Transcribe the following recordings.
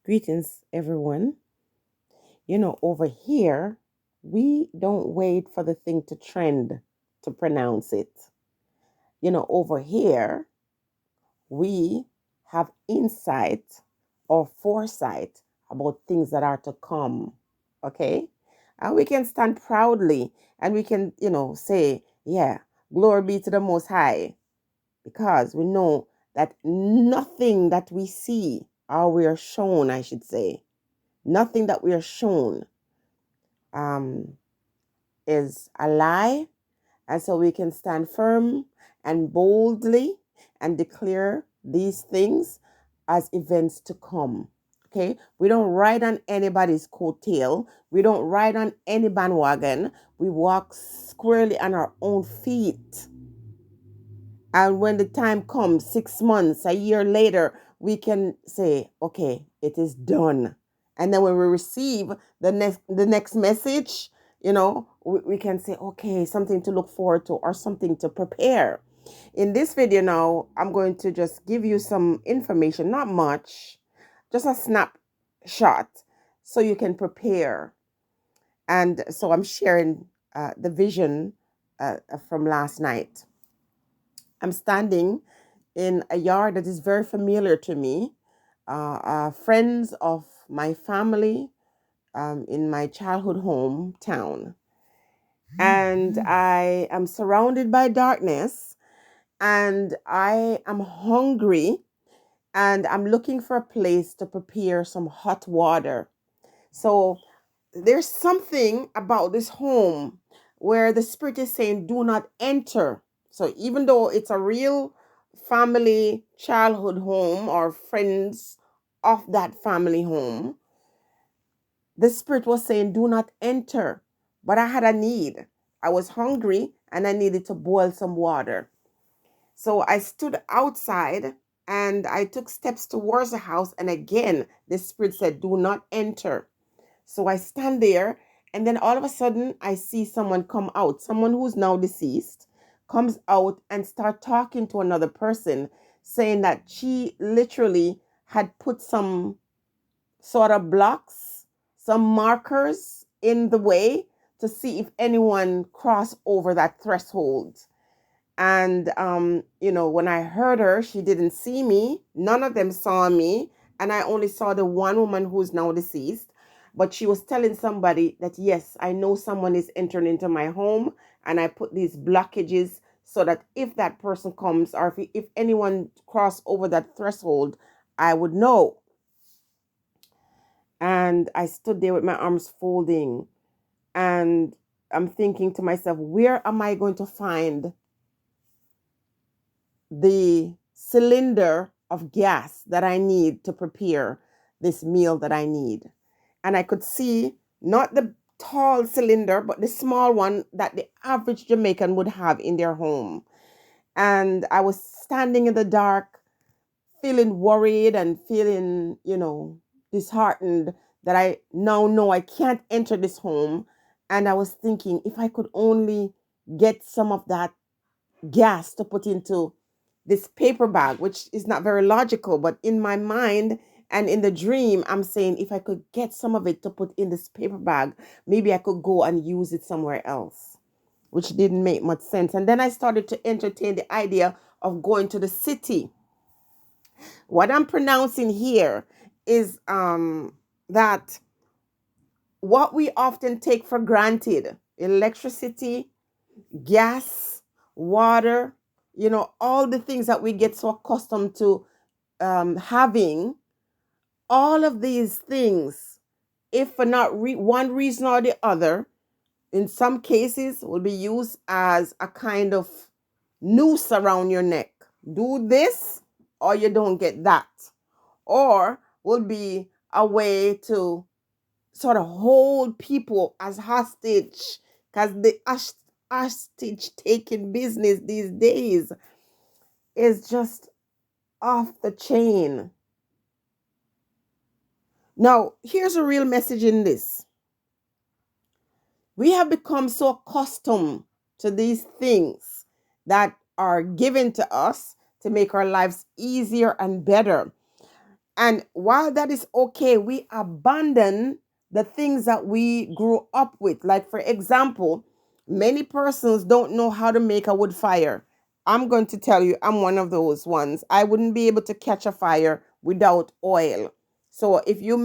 Greetings, everyone. Over here, we don't wait for the thing to trend to pronounce it. Over here, we have insight or foresight about things that are to come. Okay? And we can stand proudly and we can, say, yeah, glory be to the Most High, because we know that nothing that we see or we are shown, I should say, nothing that we are shown um, is a lie. And so we can stand firm and boldly and declare these things as events to come. Okay? We don't ride on anybody's coattail. We don't ride on any bandwagon. We walk squarely on our own feet. And when the time comes, 6 months, a year later, we can say, okay, it is done. And then when we receive the next message, we can say, okay, something to look forward to or something to prepare. In this video now, I'm going to just give you some information, not much, just a snapshot so you can prepare. And so I'm sharing the vision from last night. I'm standing in a yard that is very familiar to me. Friends of my family in my childhood hometown. And I am surrounded by darkness and I am hungry and I'm looking for a place to prepare some hot water. So there's something about this home where the Spirit is saying, do not enter. So even though it's a real family childhood home or friends of that family home, the Spirit was saying, do not enter. But I had a need. I was hungry and I needed to boil some water. So I stood outside and I took steps towards the house. And again, the Spirit said, do not enter. So I stand there, and then all of a sudden I see someone come out, someone who's now deceased, comes out and start talking to another person, saying that she literally had put some sort of blocks, some markers in the way to see if anyone crossed over that threshold. And, when I heard her, she didn't see me. None of them saw me. And I only saw the one woman who's now deceased. But she was telling somebody that, yes, I know someone is entering into my home. And I put these blockages so that if that person comes or if anyone cross over that threshold, I would know. And I stood there with my arms folding. And I'm thinking to myself, where am I going to find the cylinder of gas that I need to prepare this meal that I need? And I could see not the tall cylinder, but the small one that the average Jamaican would have in their home. And I was standing in the dark, feeling worried and feeling, disheartened that I now know I can't enter this home. And I was thinking, if I could only get some of that gas to put into this paper bag, which is not very logical, but in my mind and in the dream, I'm saying if I could get some of it to put in this paper bag, maybe I could go and use it somewhere else, which didn't make much sense. And then I started to entertain the idea of going to the city. What I'm pronouncing here is that what we often take for granted, electricity, gas, water, all the things that we get so accustomed to having, all of these things, if for not one reason or the other, in some cases will be used as a kind of noose around your neck. Do this or you don't get that. Or will be a way to sort of hold people as hostage, because the hostage taking business these days is just off the chain. Now, here's a real message in this. We have become so accustomed to these things that are given to us to make our lives easier and better. And while that is okay, we abandon the things that we grew up with. Like, for example, many persons don't know how to make a wood fire. I'm going to tell you, I'm one of those ones. I wouldn't be able to catch a fire without oil. So if you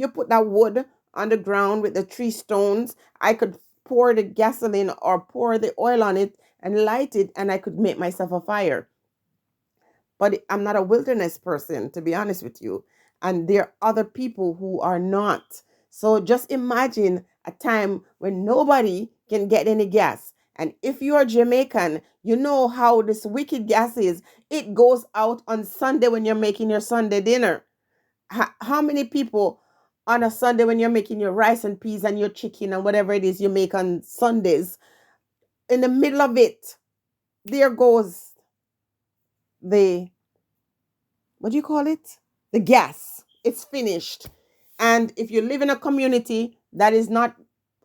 put that wood on the ground with the three stones, I could pour the gasoline or pour the oil on it and light it, and I could make myself a fire. But I'm not a wilderness person, to be honest with you. And there are other people who are not. So just imagine a time when nobody can get any gas. And if you are Jamaican, you know how this wicked gas is. It goes out on Sunday when you're making your Sunday dinner. How many people on a Sunday when you're making your rice and peas and your chicken and whatever it is you make on Sundays, in the middle of it, there goes the what do you call it? The gas. It's finished. And if you live in a community that is not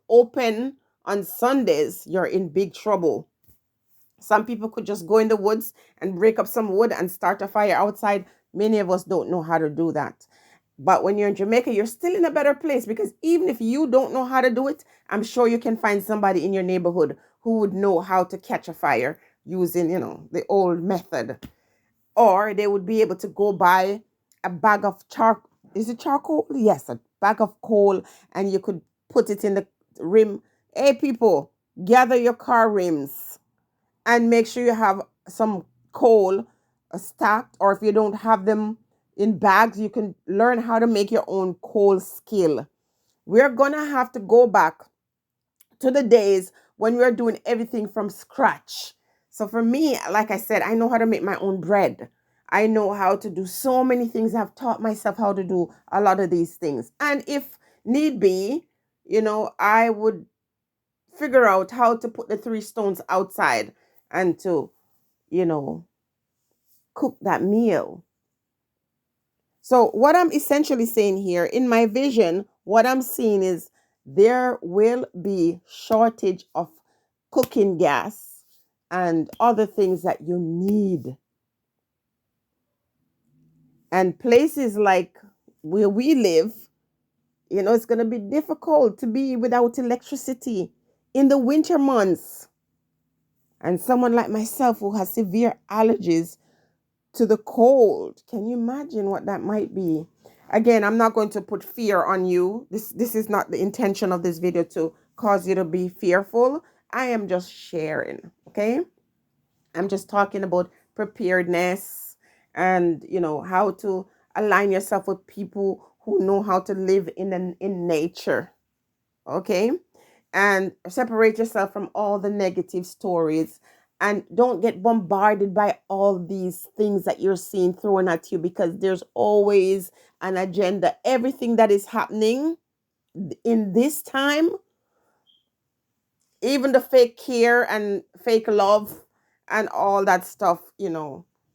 open on Sundays, you're in big trouble. Some people could just go in the woods and break up some wood and start a fire outside. Many of us don't know how to do that. But when you're in Jamaica, you're still in a better place, because even if you don't know how to do it, I'm sure you can find somebody in your neighborhood who would know how to catch a fire using, the old method. Or they would be able to go buy a bag of charcoal. Is it charcoal? Yes, a bag of coal, and you could put it in the rim. Hey, people, gather your car rims and make sure you have some coal stacked, or if you don't have them in bags, you can learn how to make your own coal skill. We're gonna have to go back to the days when we were doing everything from scratch. So for me, like I said, I know how to make my own bread. I know how to do so many things. I've taught myself how to do a lot of these things. And if need be, I would figure out how to put the three stones outside and to, you know, cook that meal. So what I'm essentially saying here, in my vision, what I'm seeing is there will be shortage of cooking gas and other things that you need. And places like where we live, it's going to be difficult to be without electricity in the winter months. And someone like myself who has severe allergies to the cold, can you imagine what that might be? Again, I'm not going to put fear on you. This is not the intention of this video to cause you to be fearful. I am just sharing, okay? I'm just talking about preparedness and, how to align yourself with people who know how to live in nature, okay? And separate yourself from all the negative stories, and don't get bombarded by all these things that you're seeing thrown at you, because there's always an agenda. Everything that is happening in this time, even the fake care and fake love and all that stuff,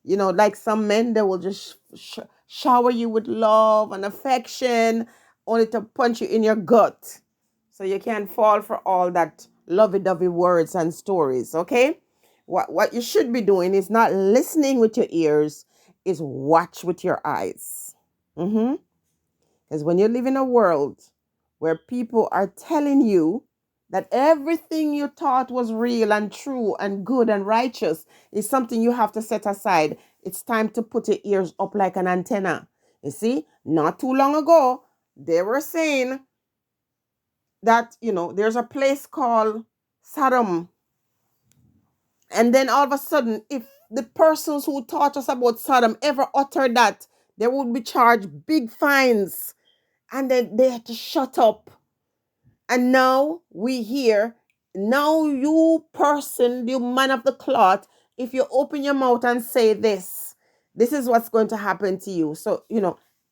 like some men, they will just shower you with love and affection only to punch you in your gut. So you can't fall for all that lovey-dovey words and stories, okay? What you should be doing is not listening with your ears, is watch with your eyes. Because when you live in a world where people are telling you that everything you thought was real and true and good and righteous is something you have to set aside, it's time to put your ears up like an antenna. You see, not too long ago, they were saying that, there's a place called Sodom. And then all of a sudden, if the persons who taught us about Sodom ever uttered that, they would be charged big fines. And then they had to shut up. And now we hear, now you person, you man of the cloth, if you open your mouth and say this is what's going to happen to you. So,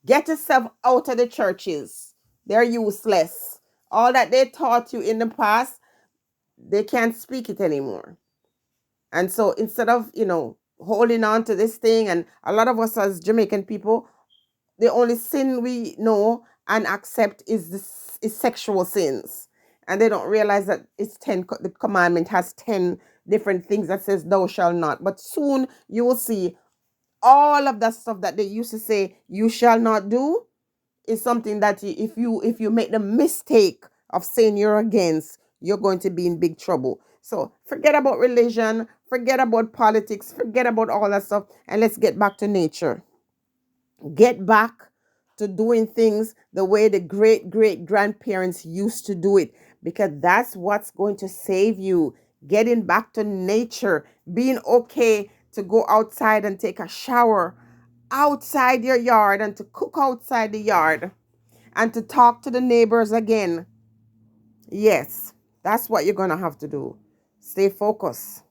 get yourself out of the churches. They're useless. All that they taught you in the past, they can't speak it anymore. And so instead of, holding on to this thing, and a lot of us as Jamaican people, the only sin we know and accept is sexual sins. And they don't realize that the commandment has 10 different things that says thou shalt not. But soon you will see all of that stuff that they used to say you shall not do is something that if you make the mistake of saying you're against, you're going to be in big trouble. So forget about religion, forget about politics, forget about all that stuff, and let's get back to nature. Get back to doing things the way the great great grandparents used to do it, because that's what's going to save you. Getting back to nature, being okay to go outside and take a shower outside your yard and to cook outside the yard and to talk to the neighbors again. Yes, that's what you're going to have to do. Stay focused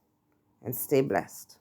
and stay blessed.